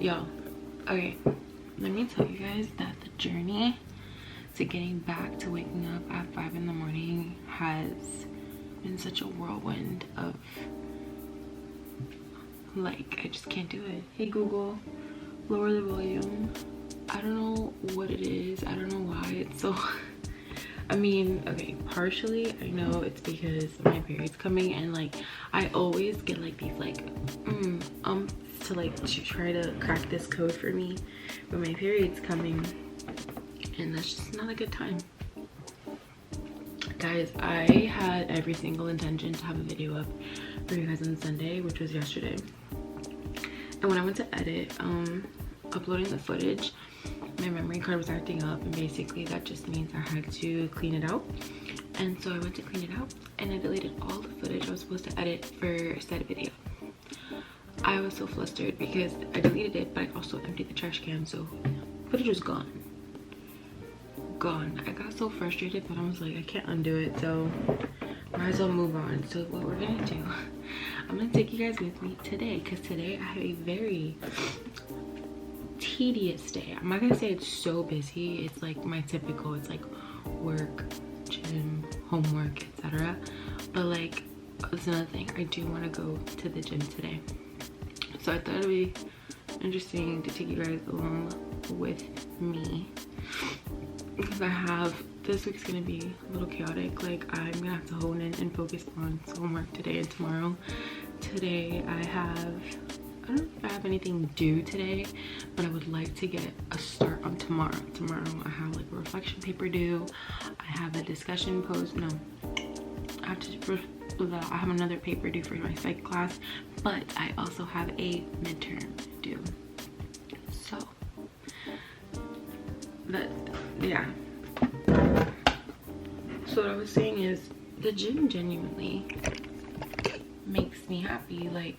Yo, okay, let me tell you guys that the journey to getting back to waking up at 5 in the morning has been such a whirlwind of, like, I just can't do it. Hey Google, lower the volume. I don't know what it is. I don't know why it's so I mean, okay, partially I know it's because my period's coming, and like I always get like these like to like to try to crack this code for me when my period's coming, and that's just not a good time. Guys, I had every single intention to have a video up for you guys on Sunday, which was yesterday, and when I went to edit uploading the footage, my memory card was acting up, and basically that just means I had to clean it out. And so I went to clean it out and I deleted all the footage I was supposed to edit for said video. I was so flustered because I deleted it, but I also emptied the trash can, so footage was gone. I got so frustrated, but I was like, I can't undo it, so might as well move on. So what we're gonna do, I'm gonna take you guys with me today, because today I have a very tedious day. I'm not gonna say it's so busy. It's like my typical, it's like work, gym, homework, etc. But like, that's another thing, I do want to go to the gym today, so I thought it'd be interesting to take you guys along with me, because I have, this week's gonna be a little chaotic. Like, I'm gonna have to hone in and focus on some homework today and tomorrow. Today I don't know if I have anything due today, but I would like to get a start on tomorrow. Tomorrow I have like a reflection paper due. I have a discussion post. No, I have another paper due for my psych class, but I also have a midterm due. So that, yeah. So what I was saying is, the gym genuinely makes me happy. Like,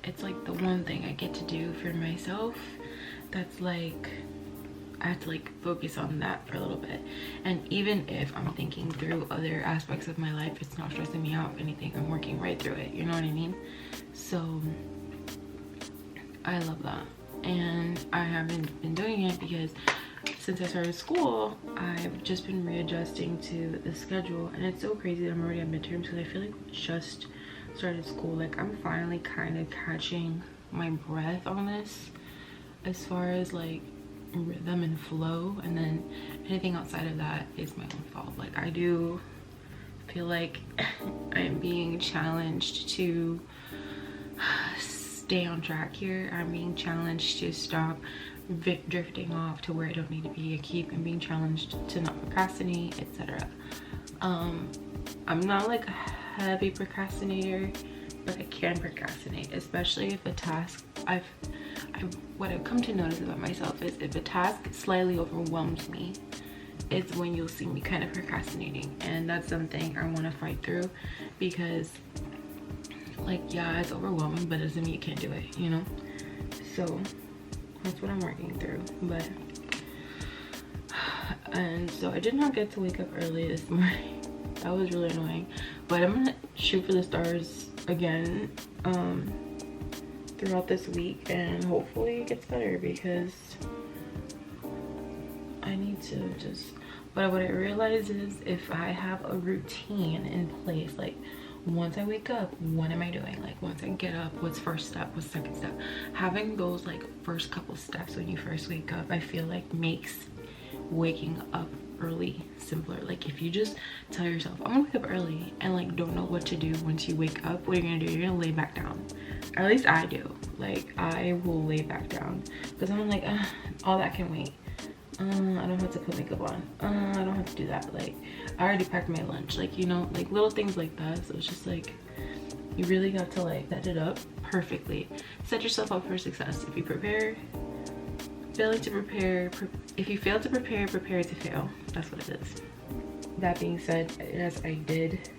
it's like the one thing I get to do for myself that's like, I have to like focus on that for a little bit. And even if I'm thinking through other aspects of my life, it's not stressing me out. If anything, I'm working right through it, you know what I mean? So I love that. And I haven't been doing it because since I started school, I've just been readjusting to the schedule, and it's so crazy that I'm already at midterms, because I feel like we just started school. Like, I'm finally kind of catching my breath on this as far as like rhythm and flow, and then anything outside of that is my own fault. Like, I do feel like I'm being challenged to stay on track here. I'm being challenged to stop drifting off to where I don't need to be. I'm being challenged to not procrastinate, etc. I'm not like a heavy procrastinator, but I can procrastinate, especially if a task what I've come to notice about myself is, if a task slightly overwhelms me, it's when you'll see me kind of procrastinating. And that's something I want to fight through, because like, yeah, it's overwhelming, but it doesn't mean you can't do it, you know? So that's what I'm working through. But and so I did not get to wake up early this morning. That was really annoying, but I'm gonna shoot for the stars again throughout this week, and hopefully it gets better, because I need to just, but what I realize is, if I have a routine in place, like once I wake up, what am I doing? Like, once I get up, what's first step, what's second step? Having those like first couple steps when you first wake up, I feel like makes waking up early simpler. Like, if you just tell yourself, I'm gonna wake up early, and like don't know what to do once you wake up, what are you gonna do? You're gonna lay back down. Or at least I do. Like, I will lay back down, because I'm like, all that can wait. I don't have to put makeup on. I don't have to do that. Like, I already packed my lunch. Like, you know, like little things like that. So it's just like, you really got to like set it up perfectly. Set yourself up for success. If you prepare, failing to prepare, if you fail to prepare, prepare to fail. That's what it is. That being said, yes, I did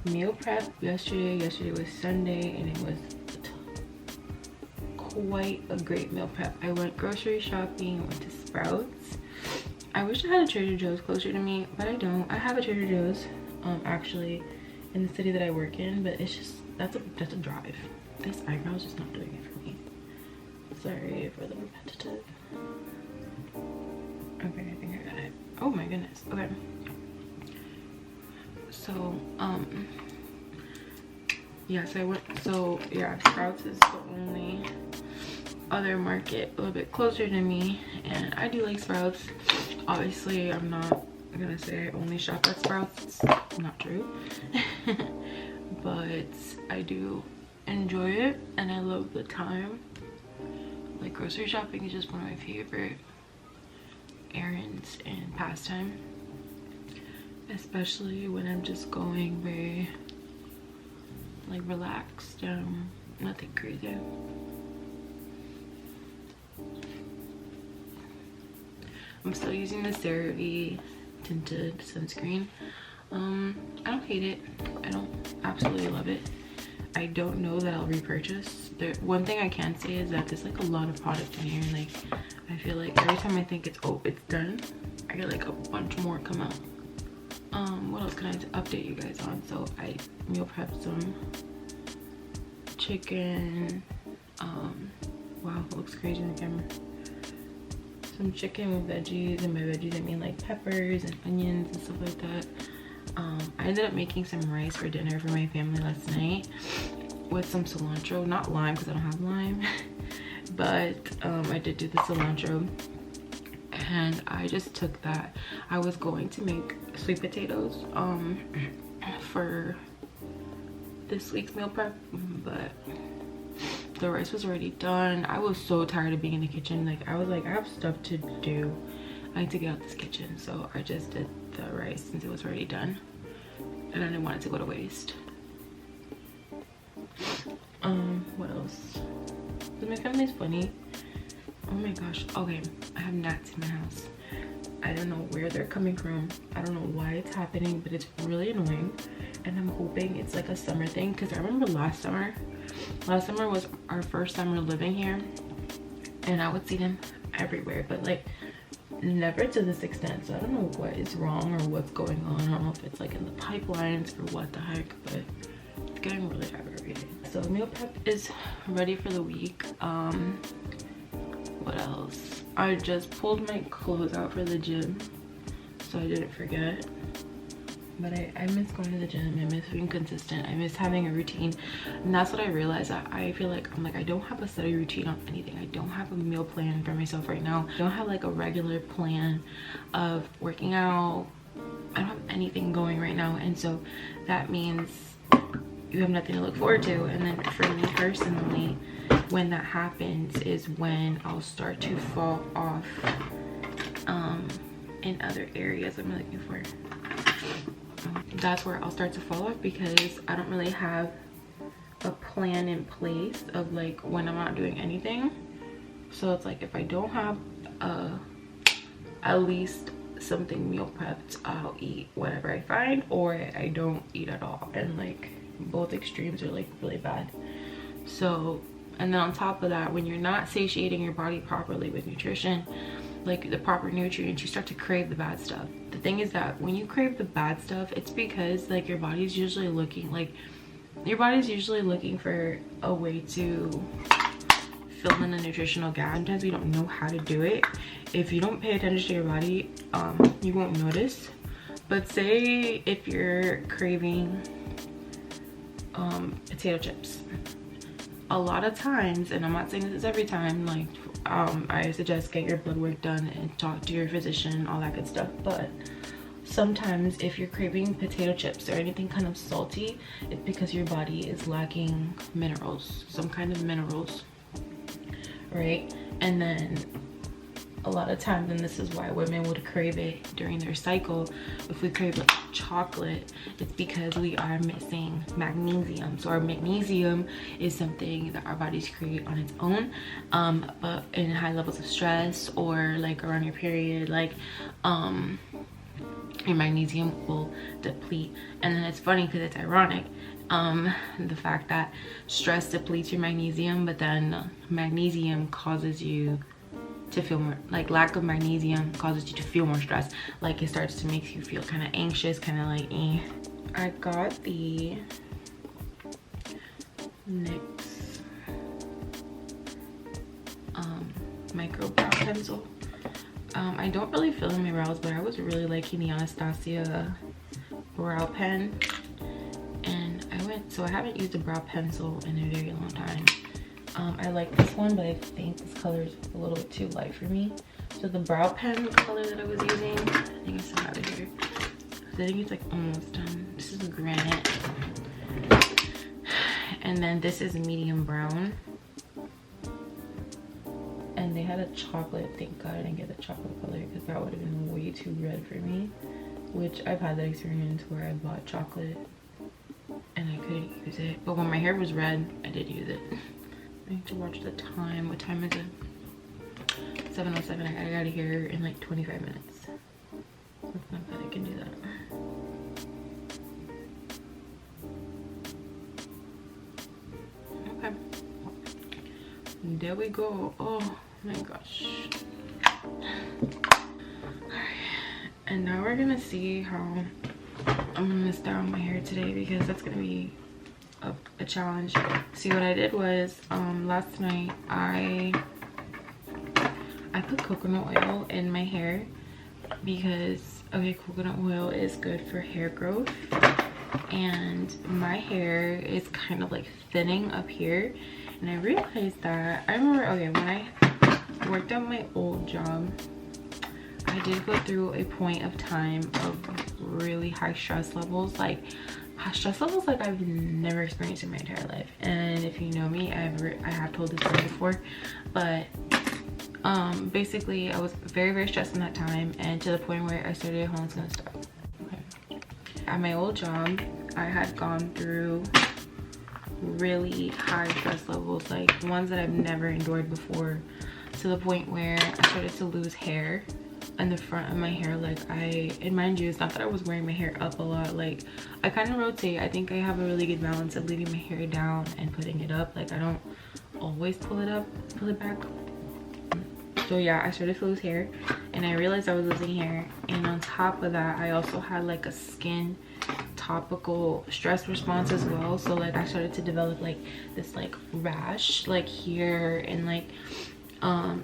meal prep yesterday. Yesterday was Sunday, and it was quite a great meal prep. I went grocery shopping, went to Sprouts. I wish I had a Trader Joe's closer to me, but I don't. I have a Trader Joe's actually in the city that I work in, but it's just, that's a drive. This eyebrow is just not doing it for me. Sorry for the repetitive. Okay, I think I got it. Oh my goodness. Okay. So, yeah, Sprouts is the only other market a little bit closer to me, and I do like Sprouts. Obviously, I'm not gonna say I only shop at Sprouts. It's not true. But I do enjoy it, and I love the time. Like, grocery shopping is just one of my favorite errands and pastime, especially when I'm just going very like relaxed, nothing crazy. I'm still using the CeraVe tinted sunscreen. I don't hate it. I don't absolutely love it. I don't know that I'll repurchase. One thing I can say is that there's like a lot of product in here. Like, I feel like every time I think it's done, I get like a bunch more come out. What else can I update you guys on? So I meal prepped some chicken. Wow, it looks crazy on the camera. Some chicken with veggies, and by veggies I mean like peppers and onions and stuff like that. I ended up making some rice for dinner for my family last night with some cilantro, not lime because I don't have lime, but I did do the cilantro, and I just took that. I was going to make sweet potatoes for this week's meal prep, but the rice was already done. I was so tired of being in the kitchen. Like, I was like, I have stuff to do. I need to get out this kitchen, so I just did the rice since it was already done, and I didn't want it to go to waste. What else? But my family's funny. Oh my gosh. Okay, I have gnats in my house. I don't know where they're coming from. I don't know why it's happening, but it's really annoying, and I'm hoping it's like a summer thing, because I remember last summer was our first summer living here, and I would see them everywhere, but like never to this extent. So I don't know what is wrong or what's going on. I don't know if it's like in the pipelines or what the heck, but it's getting really aggravating. So meal prep is ready for the week. What else? I just pulled my clothes out for the gym, so I didn't forget. But I miss going to the gym. I miss being consistent. I miss having a routine, and that's what I realized. That I feel like I don't have a steady routine on anything. I don't have a meal plan for myself right now. I don't have like a regular plan of working out. I don't have anything going right now, and so that means you have nothing to look forward to. And then for me personally, when that happens is when I'll start to fall off in other areas I'm looking for. That's where I'll start to fall off, because I don't really have a plan in place of like when I'm not doing anything. So it's like if I don't have at least something meal prepped, I'll eat whatever I find, or I don't eat at all, and like both extremes are like really bad. So, and then on top of that, when you're not satiating your body properly with nutrition, like the proper nutrients, you start to crave the bad stuff. The thing is that when you crave the bad stuff, it's because like your body's usually looking for a way to fill in a nutritional gap. Sometimes we don't know how to do it. If you don't pay attention to your body, you won't notice. But say if you're craving potato chips, a lot of times, and I'm not saying this is every time, like I suggest get your blood work done and talk to your physician, all that good stuff, but sometimes if you're craving potato chips or anything kind of salty, it's because your body is lacking minerals, some kind of minerals, right? And then a lot of times, and this is why women would crave it during their cycle, if we crave like chocolate, it's because we are missing magnesium. So our magnesium is something that our bodies create on its own, but in high levels of stress or like around your period, like your magnesium will deplete. And then it's funny because it's ironic, the fact that stress depletes your magnesium, but then magnesium causes you to feel more, like lack of magnesium causes you to feel more stress. Like it starts to make you feel kind of anxious, kind of like I got the NYX micro brow pencil. I don't really fill in my brows, but I was really liking the Anastasia brow pen. And so I haven't used a brow pencil in a very long time. I like this one, but I think this color is a little bit too light for me. So the brow pen color that I was using, I think I still have it here. I think it's like almost done. This is granite. And then this is medium brown. And they had a chocolate. Thank God I didn't get the chocolate color because that would have been way too red for me. Which I've had that experience where I bought chocolate and I couldn't use it. But when my hair was red, I did use it. I need to watch the time. What time is it? 7:07. I gotta get out of here in like 25 minutes. That's not bad. I can do that. Okay. There we go. Oh my gosh. Alright. And now we're gonna see how I'm gonna style my hair today, because that's gonna be a challenge. See, what I did was last night I put coconut oil in my hair because coconut oil is good for hair growth, and my hair is kind of like thinning up here. And I realized that I remember when I worked at my old job, I did go through a point of time of really high stress levels, like I've never experienced in my entire life. And if you know me, I have told this story before, but basically I was very, very stressed in that time, and to the point where I started, hold on, it's gonna stop. Okay. At my old job, I had gone through really high stress levels, like ones that I've never endured before, to the point where I started to lose hair in the front of my hair. Like and mind you, it's not that I was wearing my hair up a lot. Like I kind of rotate. I think I have a really good balance of leaving my hair down and putting it up. Like I don't always pull it back. So yeah, I started to lose hair, and I realized I was losing hair. And on top of that, I also had like a skin topical stress response as well. So like I started to develop like this like rash like here, and like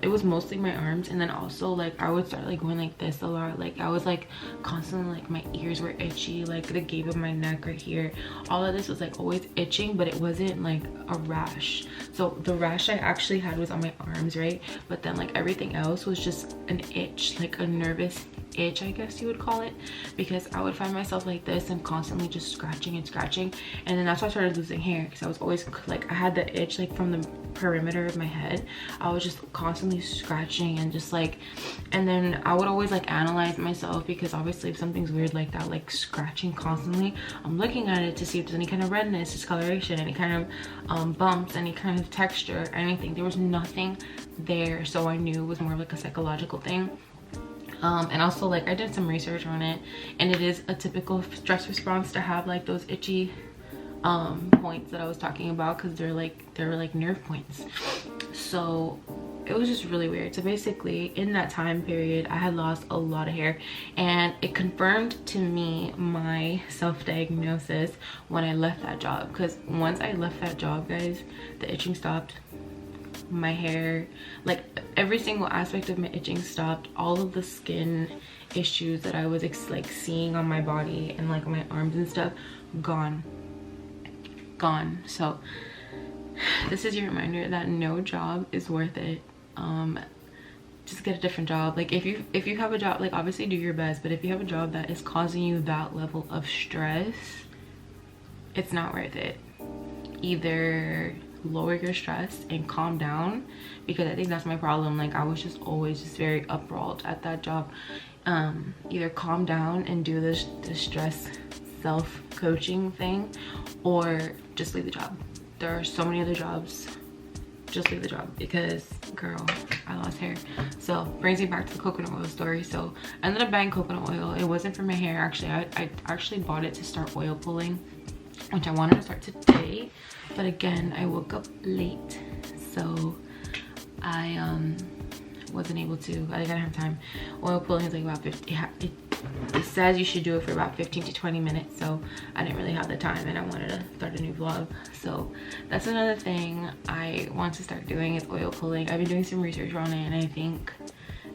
it was mostly my arms, and then also like I would start like going like this a lot. Like I was like constantly, like my ears were itchy, like the gape of my neck right here, all of this was like always itching, but it wasn't like a rash. So the rash I actually had was on my arms, right? But then like everything else was just an itch, like a nervous itch, I guess you would call it, because I would find myself like this and constantly just scratching and scratching. And then that's why I started losing hair, because I was always like, I had the itch like from the perimeter of my head. I was just constantly scratching and just like, and then I would always like analyze myself, because obviously if something's weird like that, like scratching constantly, I'm looking at it to see if there's any kind of redness, discoloration, any kind of bumps, any kind of texture, anything. There was nothing there, so I knew it was more of like a psychological thing. And also like I did some research on it, and it is a typical stress response to have like those itchy points that I was talking about, because they're like nerve points. So it was just really weird. So basically in that time period I had lost a lot of hair, and it confirmed to me my self-diagnosis when I left that job, because once I left that job, guys, the itching stopped. My hair, like every single aspect of my itching stopped. All of the skin issues that I was like seeing on my body and like my arms and stuff, gone. So this is your reminder that no job is worth it. Just get a different job. Like if you have a job, like obviously do your best, but if you have a job that is causing you that level of stress, it's not worth it. Either lower your stress and calm down, because I think that's my problem. Like I was just always just very upwrought at that job. Either calm down and do this stress self-coaching thing, or just leave the job. There are so many other jobs. Just leave the job, because girl, I lost hair. So brings me back to the coconut oil story. So I ended up buying coconut oil. It wasn't for my hair, actually. I actually bought it to start oil pulling, which I wanted to start today, but again I woke up late, so I wasn't able to. I didn't have time. Oil pulling is like about 50. It says you should do it for about 15 to 20 minutes, so I didn't really have the time, and I wanted to start a new vlog. So that's another thing I want to start doing, is oil pulling. I've been doing some research on it, and I think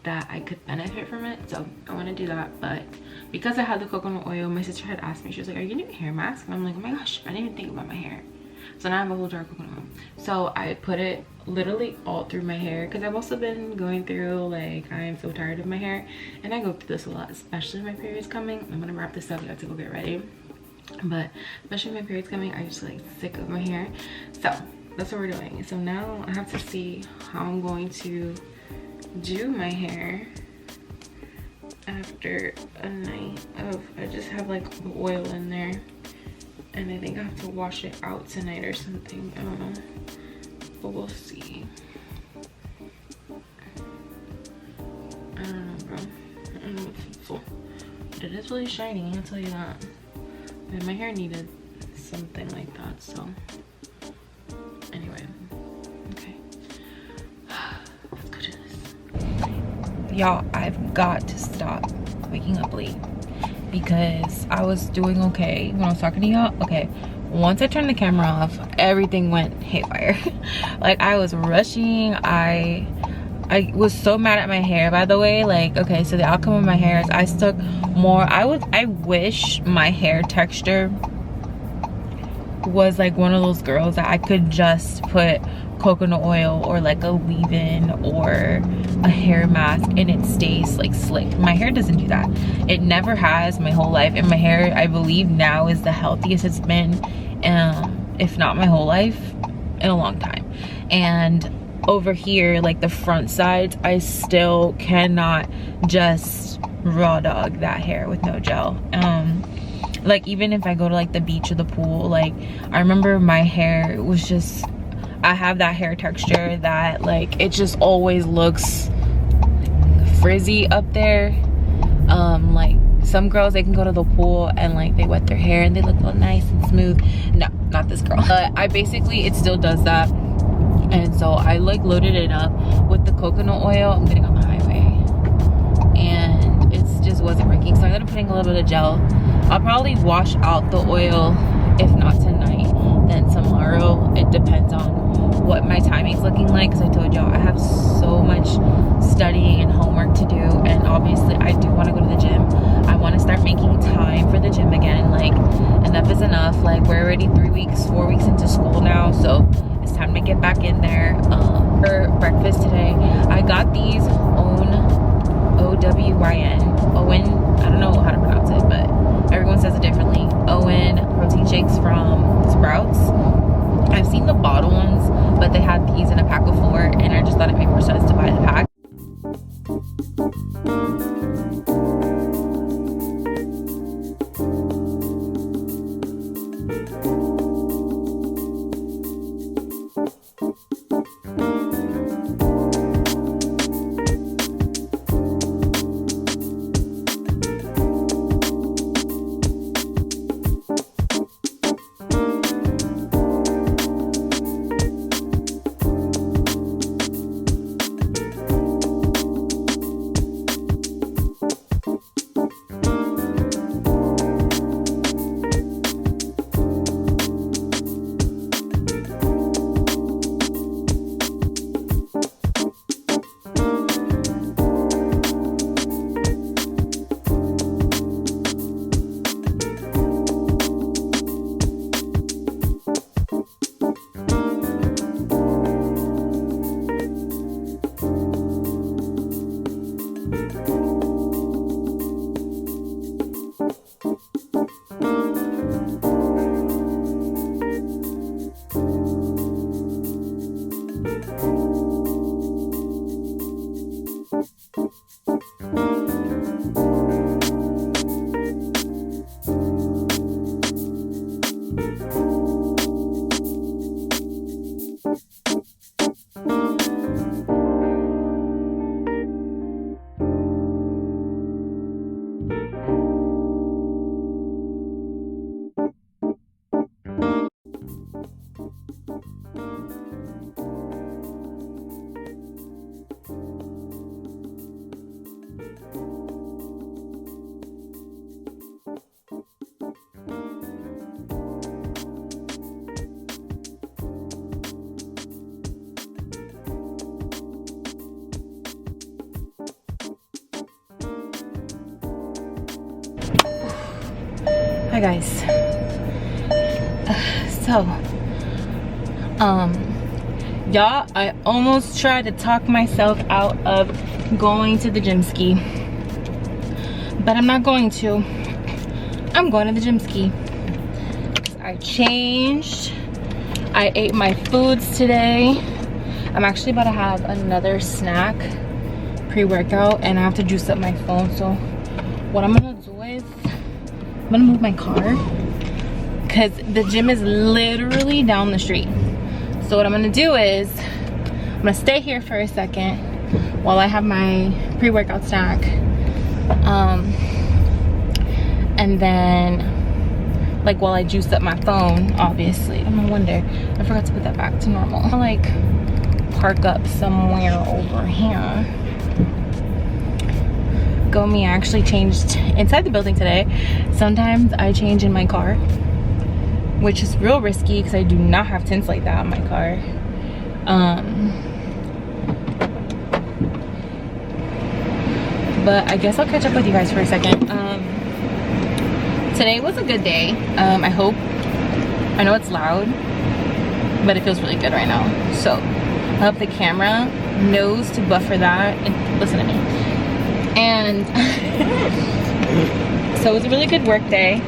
that I could benefit from it, so I want to do that. But because I had the coconut oil, my sister had asked me, she was like, are you gonna do a hair mask? And I'm like, oh my gosh, I didn't even think about my hair. So now I have a whole jar of coconut oil. So I put it literally all through my hair, because I've also been going through, like, I am so tired of my hair, and I go through this a lot, especially when my period's coming. I'm gonna wrap this up, I have to go get ready, but especially when my period's coming, I just like sick of my hair. So that's what we're doing. So now I have to see how I'm going to do my hair after a night of, I just have like oil in there, and I think I have to wash it out tonight or something. I don't know, but we'll see. I don't know, bro. I don't know what's full. But it is really shiny, I'll tell you that. And my hair needed something like that, so anyway. Okay. Let's go do this. Y'all, I've got to stop waking up late, because I was doing okay when I was talking to y'all. Okay, once I turned the camera off, everything went haywire. Like, I was rushing. I was so mad at my hair, by the way. Like, okay, so the outcome of my hair is I stuck more. I wish my hair texture was like one of those girls that I could just put coconut oil or like a leave-in or a hair mask and it stays like slick. My hair doesn't do that. It never has my whole life, and my hair, I believe, now is the healthiest it's been, if not my whole life, in a long time. And over here, like the front sides, I still cannot just raw dog that hair with no gel. Like, even if I go to like the beach or the pool, like, I remember my hair was just, I have that hair texture that like it just always looks frizzy up there. Like some girls, they can go to the pool and like they wet their hair and they look all nice and smooth. No, not this girl. I basically, it still does that. And so I like loaded it up with the coconut oil. I'm getting on the highway and it just wasn't working, so I ended up putting a little bit of gel. I'll probably wash out the oil, if not tonight, then tomorrow. It depends on what my timing's looking like, because I told y'all I have so much studying and homework to do, and obviously I do want to go to the gym. I want to start making time for the gym again. Like, enough is enough. Like, we're already 3 weeks, 4 weeks into school now, so it's time to get back in there. For breakfast today, I got these Owen, I don't know how to pronounce it, but everyone says it differently. Owen protein shakes from Sprouts. I've seen the bottle ones, but they had these in a pack of 4, and I just thought it made more sense to buy the pack. Hi guys. So y'all, I almost tried to talk myself out of going to the gym ski, but I'm not going to. I'm going to the gym ski. I changed. I ate my foods today. I'm actually about to have another snack pre-workout, and I have to juice up my phone. So what I'm gonna do is I'm gonna move my car because the gym is literally down the street. So what I'm gonna do is I'm gonna stay here for a second while I have my pre-workout snack, and then like while I juice up my phone, obviously. I'm gonna wonder, I forgot to put that back to normal. I'll like park up somewhere over here. Go me, I actually changed inside the building today. Sometimes I change in my car, which is real risky because I do not have tints like that on my car. But I guess I'll catch up with you guys for a second. Today was a good day. I hope. I know it's loud, but it feels really good right now. So I hope the camera knows to buffer that and listen to me. And so it was a really good work day.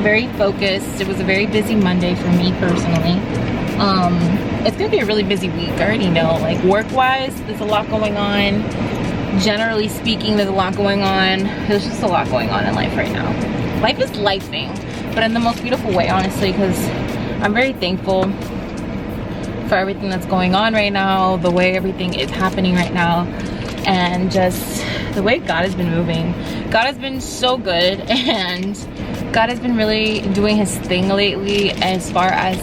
Very focused. It was a very busy Monday for me personally. It's gonna be a really busy week. I already know. Like work-wise, there's a lot going on. Generally speaking, there's a lot going on. There's just a lot going on in life right now. Life is lifing, but in the most beautiful way, honestly, because I'm very thankful for everything that's going on right now, the way everything is happening right now, and just the way God has been moving. God has been so good, and God has been really doing his thing lately as far as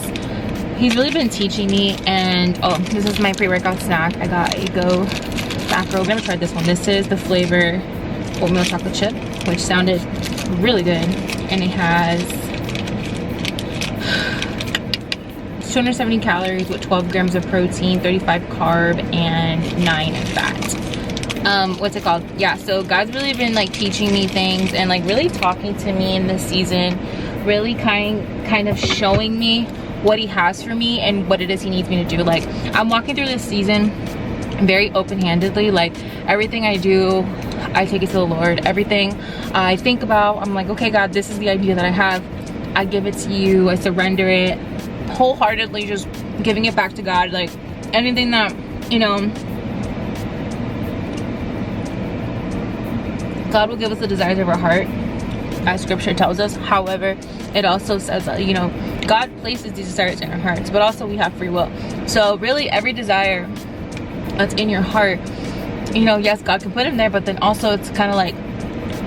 he's really been teaching me. And oh, this is my pre-workout snack. I got a Go macro. I've never tried this one. This is the flavor oatmeal chocolate chip, which sounded really good, and it has 270 calories with 12 grams of protein, 35 carb, and 9 fat. What's it called? Yeah, so God's really been like teaching me things and like really talking to me in this season, really kind of showing me what he has for me and what it is he needs me to do. Like I'm walking through this season very open-handedly. Like everything I do, I take it to the Lord. Everything I think about, I'm like, okay God, this is the idea that I have. I give it to you. I surrender it wholeheartedly, just giving it back to God. Like anything that, you know, God will give us the desires of our heart, as scripture tells us. However, it also says that, you know, God places these desires in our hearts, but also we have free will. So really every desire that's in your heart, you know, yes, God can put them there, but then also it's kind of like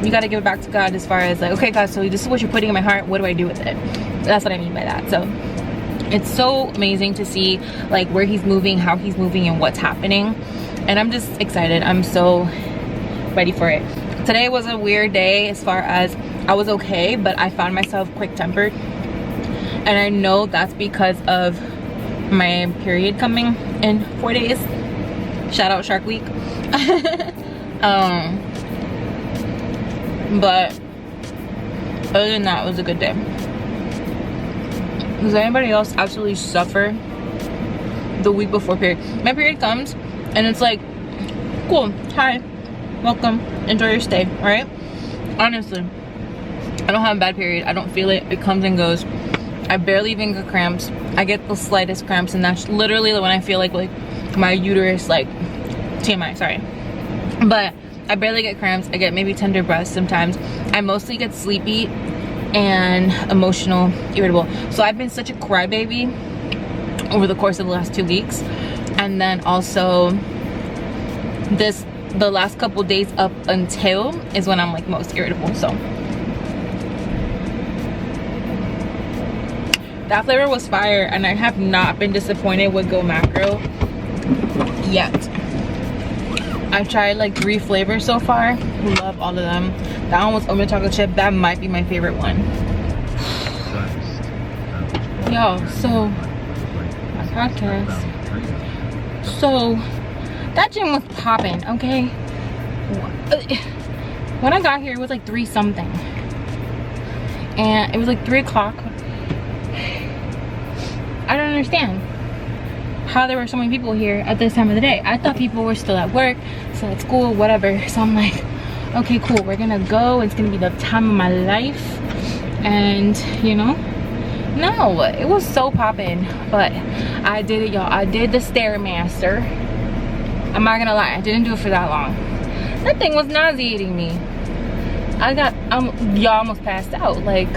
you got to give it back to God as far as like, okay God, so this is what you're putting in my heart, what do I do with it? That's what I mean by that. So it's so amazing to see like where he's moving, how he's moving, and what's happening, and I'm just excited. I'm so ready for it. Today was a weird day as far as I was okay, but I found myself quick-tempered, and I know that's because of my period coming in 4 days. Shout out Shark Week. But other than that, it was a good day. Does anybody else absolutely suffer the week before period? My period comes and it's like, cool, hi, welcome, enjoy your stay, all right? Honestly, I don't have a bad period. I don't feel it. It comes and goes. I barely even get cramps. I get the slightest cramps, and that's literally when I feel like my uterus, like TMI, sorry. But I barely get cramps. I get maybe tender breasts sometimes. I mostly get sleepy and emotional, irritable. So I've been such a crybaby over the course of the last 2 weeks, and then also the last couple days up until is when I'm like most irritable. So that flavor was fire, and I have not been disappointed with Go Macro yet. I've tried like 3 flavors so far. Love all of them. That one was oatmeal chocolate chip. That might be my favorite one. Yo, so my podcast. So that gym was popping, okay? When I got here, it was like 3 something. and it was like 3 o'clock. I don't understand how there were so many people here at this time of the day. I thought people were still at work, still at school, whatever. So I'm like, okay, cool, we're gonna go. It's gonna be the time of my life. And you know, no, it was so poppin'. But I did it, y'all. I did the Stairmaster. I'm not gonna lie, I didn't do it for that long. That thing was nauseating me. Y'all almost passed out. Like,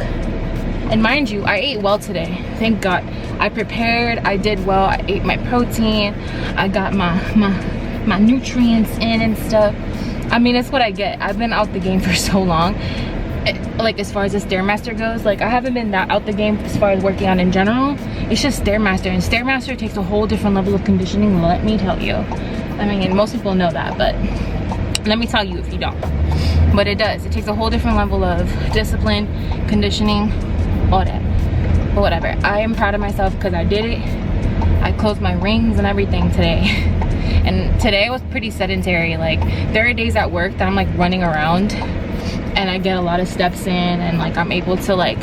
and mind you, I ate well today. Thank God. I prepared, I did well. I ate my protein. I got my nutrients in and stuff. I mean, it's what I get. I've been out the game for so long. Like, as far as the Stairmaster goes, like, I haven't been that out the game as far as working out in general. It's just Stairmaster, and Stairmaster takes a whole different level of conditioning, let me tell you. I mean, most people know that, but let me tell you if you don't. But it does. It takes a whole different level of discipline, conditioning, all that. But whatever. I am proud of myself because I did it. I closed my rings and everything today. And today was pretty sedentary. Like, there are days at work that I'm like running around and I get a lot of steps in and like I'm able to like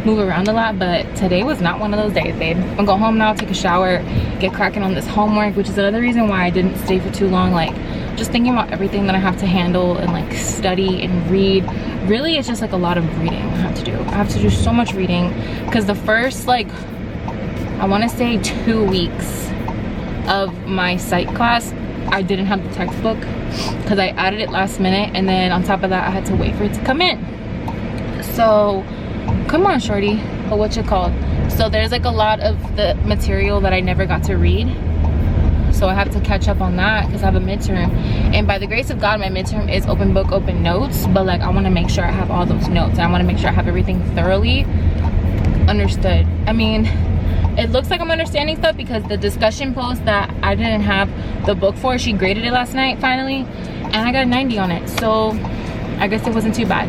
move around a lot, but today was not one of those days, babe. I'm gonna go home now, take a shower, get cracking on this homework, which is another reason why I didn't stay for too long. Like, just thinking about everything that I have to handle and like study and read. Really, it's just like a lot of reading I have to do. I have to do so much reading because the first, like, I want to say 2 weeks of my psych class, I didn't have the textbook because I added it last minute, and then on top of that I had to wait for it to come in. So come on, shorty. What's it called? So there's like a lot of the material that I never got to read, so I have to catch up on that because I have a midterm, and by the grace of God my midterm is open book, open notes, but like I want to make sure I have all those notes. I want to make sure I have everything thoroughly understood. I mean, it looks like I'm understanding stuff because the discussion post that I didn't have the book for, she graded it last night finally, and I got a 90 on it, so I guess it wasn't too bad.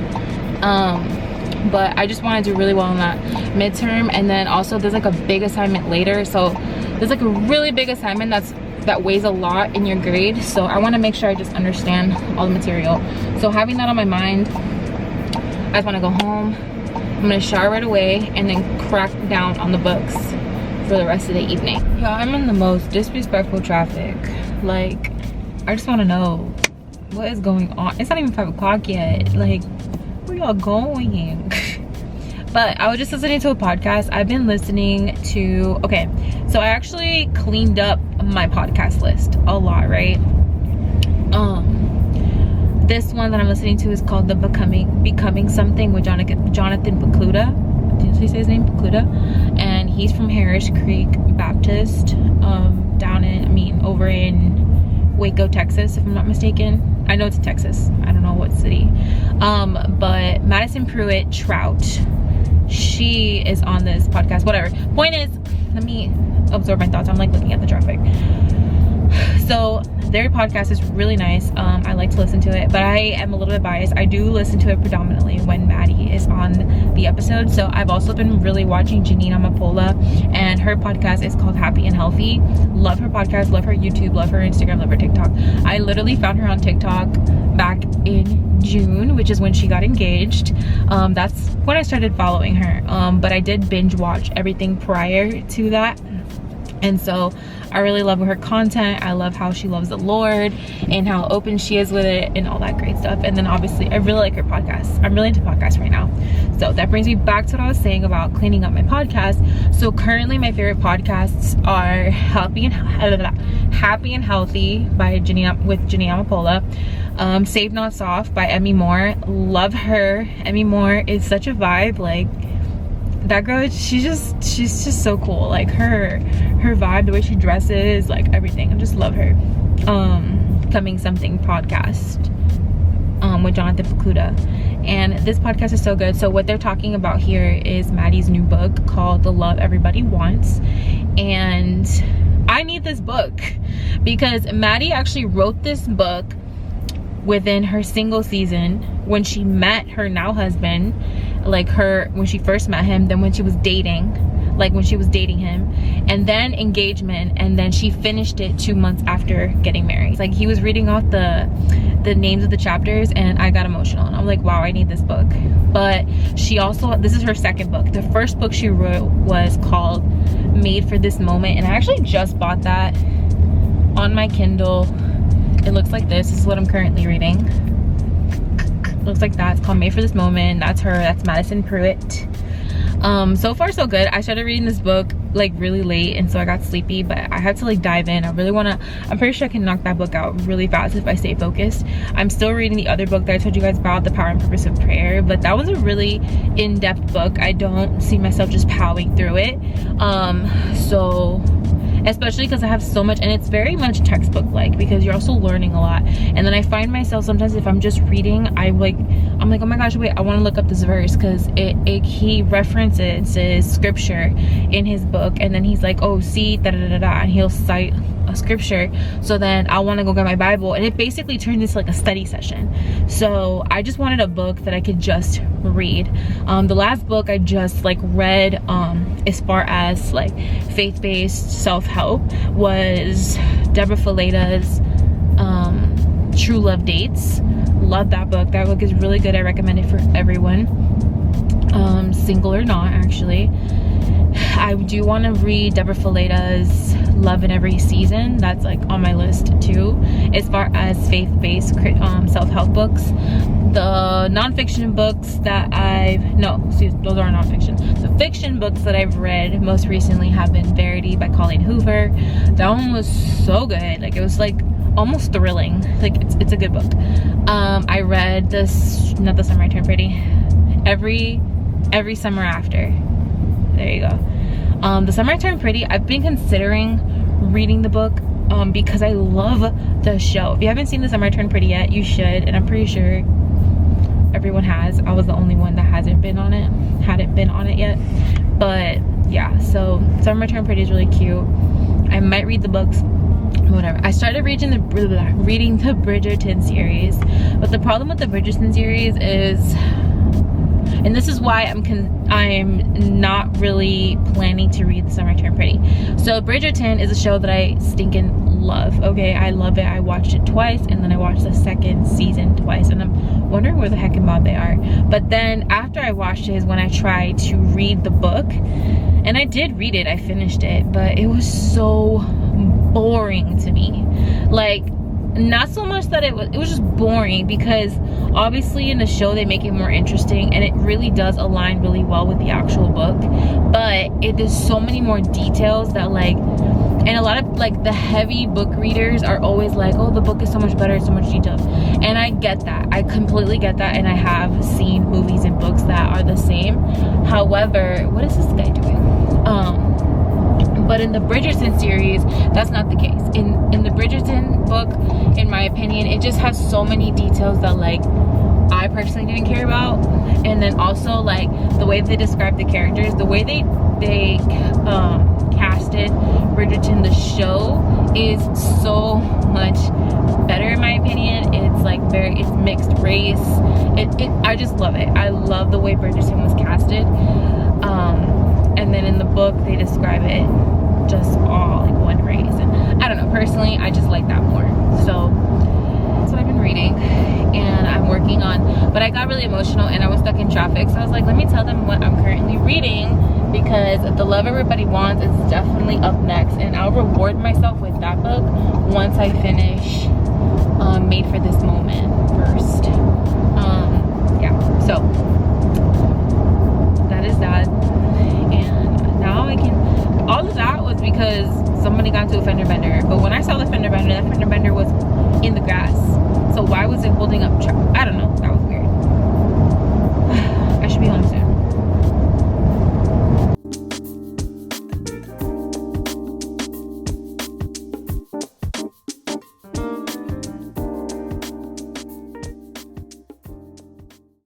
But I just want to do really well on that midterm. And then also there's like a big assignment later, so there's like a really big assignment that weighs a lot in your grade, so I want to make sure I just understand all the material. So having that on my mind, I just want to go home. I'm gonna shower right away and then crack down on the books for the rest of the evening. Y'all, I'm in the most disrespectful traffic. Like, I just want to know what is going on. It's not even 5 o'clock yet. Like, where y'all going? But I was just listening to a podcast. I've been listening to, okay, so I actually cleaned up my podcast list a lot, right? This one that I'm listening to is called the Becoming Something with Jonathan Pokluda. Did you say his name? Pokluda? And he's from Harris Creek Baptist, over in Waco, Texas, if I'm not mistaken. I know it's Texas. I don't know what city. But Madison Pruitt Trout, she is on this podcast. Whatever. Point is, let me absorb my thoughts. I'm like looking at the traffic. So their podcast is really nice. I like to listen to it, but I am a little bit biased. I do listen to it predominantly when Maddie is on the episode. So I've also been really watching Janine Amapola, and her podcast is called Happy and Healthy. Love her podcast, love her YouTube, love her Instagram, love her TikTok. I literally found her on TikTok back in June, which is when she got engaged. That's when I started following her. But I did binge watch everything prior to that. And so I really love her content. I love how she loves the Lord and how open she is with it and all that great stuff. And then obviously I really like her podcast. I'm really into podcasts right now. So that brings me back to what I was saying about cleaning up my podcast. So currently my favorite podcasts are Happy and Healthy by Janine Amapola, Save Not Soft by Emmy Moore. Love her. Emmy Moore is such a vibe. Like, that girl, she's just so cool. Like her vibe, the way she dresses, like everything. I just love her. Becoming Something podcast with Jonathan Pokluda, and this podcast is so good. So what they're talking about here is Maddie's new book called The Love Everybody Wants, and I need this book because Maddie actually wrote this book within her single season when she met her now husband, like when she first met him, then when she was dating, like when she was dating him, and then engagement, and then she finished it 2 months after getting married. Like he was reading off the names of the chapters and I got emotional and I'm like, wow, I need this book. But she also, this is her second book. The first book she wrote was called Made for This Moment, and I actually just bought that on my Kindle. It looks like this. This is what I'm currently reading. It looks like that. It's called Made for This Moment. That's her. That's Madison Pruitt. So far so good. I started reading this book like really late, and so I got sleepy, but I had to like dive in. I really want to, I'm pretty sure I can knock that book out really fast if I stay focused. I'm still reading the other book that I told you guys about, The Power and Purpose of Prayer, but that was a really in-depth book. I don't see myself just powering through it. So especially because I have so much, and it's very much textbook like, because you're also learning a lot. And then I find myself sometimes, if I'm just reading, I'm like, oh my gosh, wait, I want to look up this verse, because he references scripture in his book, and then he's like, oh, see, da da da da, and he'll cite a scripture. So then I want to go get my Bible, and it basically turned into like a study session. So I just wanted a book that I could just read. The last book I just like read as far as like faith-based self-help was Deborah Filleda's True Love Dates. Love that book. That book is really good. I recommend it for everyone, single or not. Actually, I do want to read Deborah Filleda's Love in Every Season. That's like on my list too, as far as faith-based self-help books. The non-fiction books that those are non-fiction. The fiction books that I've read most recently have been Verity by Colleen Hoover. That one was so good. Like it was like almost thrilling. Like it's a good book. I read this, not The Summer I Turned Pretty, Every Summer After. There you go. The Summer I Turned Pretty, I've been considering reading the book because I love the show. If you haven't seen The Summer I Turned Pretty yet, you should, and I'm pretty sure everyone has. I was the only one that hadn't been on it yet. But yeah, so Summer I Turned Pretty is really cute. I might read the books, whatever. I started reading the Bridgerton series, but the problem with the Bridgerton series is, and this is why I'm not really planning to read The Summer I Turned Pretty. So Bridgerton is a show that I stinking love. Okay, I love it. I watched it twice, and then I watched the second season twice, and I'm wondering where the heck and Bob they are. But then after I watched it is when I tried to read the book, and I did read it. I finished it, but it was so boring to me. Like, not so much that it was just boring, because obviously in the show they make it more interesting, and it really does align really well with the actual book, but there's so many more details that like, and a lot of like the heavy book readers are always like, oh, the book is so much better, so much detail, and I get that. I completely get that, and I have seen movies and books that are the same. However, what is this guy doing? But in the Bridgerton series, that's not the case. In the Bridgerton book, in my opinion, it just has so many details that like I personally didn't care about. And then also like the way they describe the characters, the way they casted Bridgerton the show is so much better in my opinion. It's like it's mixed race. I just love it. I love the way Bridgerton was casted. And then in the book they describe it just all like one race, and I don't know, personally I just like that more. So that's what I've been reading, and I'm working on, but I got really emotional and I was stuck in traffic, so I was like, let me tell them what I'm currently reading, because The Love Everybody Wants is definitely up next, and I'll reward myself with that book once I finish Made for This Moment first. Yeah, so that is that. And now I can, all of that was because somebody got into a fender bender, but when I saw the fender bender, that fender bender was in the grass, so why was it holding up I don't know, that was weird. I should be home soon.